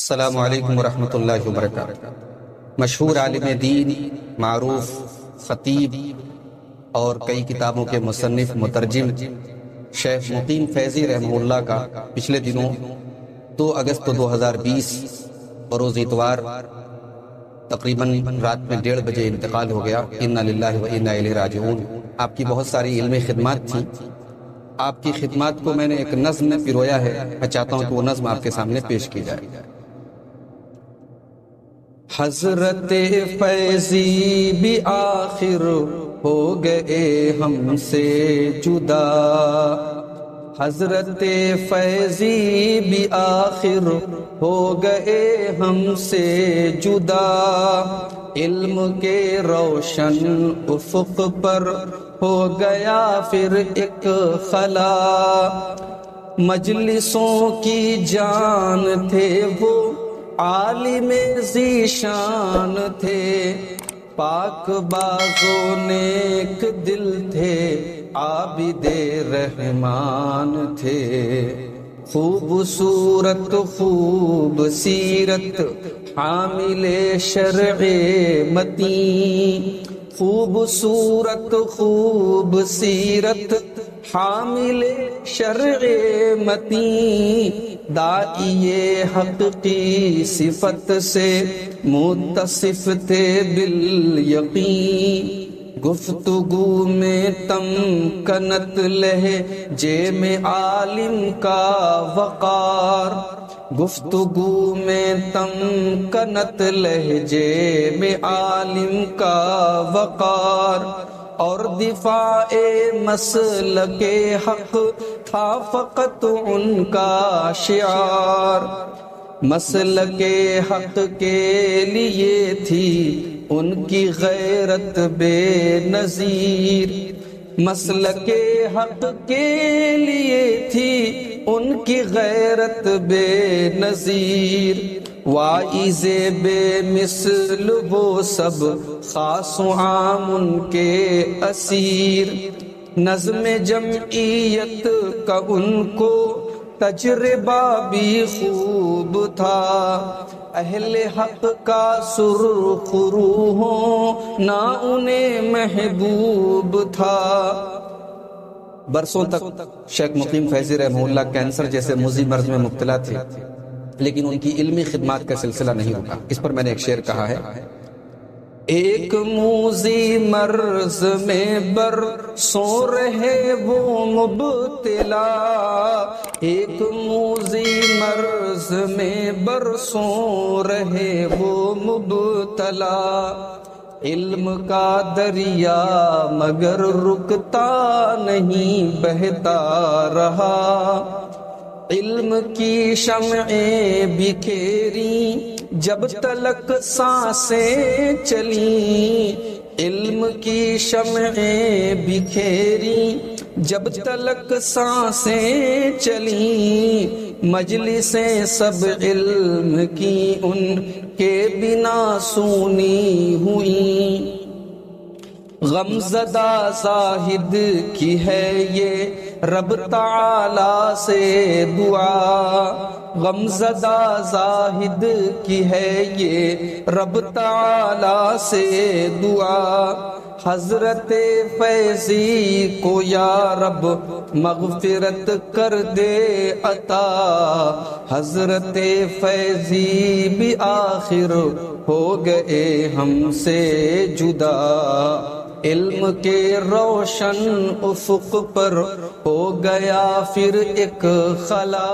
السلام علیکم ورحمۃ اللہ وبرکاتہ۔ مشہور عالم دین، معروف خطیب اور کئی کتابوں کے مصنف مترجم شیخ مقیم فیضی رحمہ اللہ کا پچھلے دنوں 2 اگست 2020 بروز اتوار تقریباً رات میں 1:30 بجے انتقال ہو گیا۔ انا للہ و انا الیہ راجعون۔ آپ کی بہت ساری علمی خدمات تھیں، آپ کی خدمات کو میں نے ایک نظم میں پرویا ہے، میں چاہتا ہوں کہ وہ نظم آپ کے سامنے پیش کی جائے۔ حضرت فیضی بھی آخر ہو گئے ہم سے جدا، حضرت فیضی بھی آخر ہو گئے ہم سے جدا، علم کے روشن افق پر ہو گیا پھر ایک خلا، مجلسوں کی جان تھے وہ عالم ذیشان تھے، پاک بازو نیک دل تھے عابد رحمان تھے، خوبصورت خوب سیرت حامل شرع متین، خوبصورت خوب سیرت حامل شرع متین، داعی حق کی صفت سے متصف تھے بالیقین، گفتگو میں تمکنت لہجے میں عالم کا وقار، گفتگو میں تمکنت لہجے میں عالم کا وقار، اور دفاع مسلک حق تھا فقط ان کا شعار، مسلک حق کے لیے تھی ان کی غیرت بے نظیر، مسلک حق کے لیے تھی ان کی غیرت بے نظیر، واعظ بے مثل وہ سب خاص و عام ان کے اسیر، نظم جمعیت کا ان کو تجربہ بھی خوب تھا، اہل حق کا سرخ روحوں نہ انہیں محبوب تھا۔ برسوں تک شیخ مقیم فیضی رحمہ اللہ کینسر جیسے مزی مرض میں مبتلا تھے، لیکن ان کی علمی خدمات کا سلسلہ نہیں رکا۔ اس پر میں نے ایک شعر کہا ہے، ایک موذی مرض میں برسوں رہے وہ مبتلا، ایک موذی مرض میں برسوں رہے وہ مبتلا، علم کا دریا مگر رکتا نہیں بہتا رہا، علم کی شمعیں بکھیری جب تلک سانسیں چلیں، علم کی شمعیں بکھیری جب تلک سانسیں چلیں، مجلسیں سب علم کی ان کے بنا سونی ہوئیں، غمزدہ زاہد کی ہے یہ رب تعالی سے دعا، غمزدہ زاہد کی ہے یہ رب تعالی سے دعا، حضرت فیضی کو یا رب مغفرت کر دے عطا، حضرت فیضی بھی آخر ہو گئے ہم سے جدا، علم کے روشن افق پر ہو گیا پھر ایک خلا۔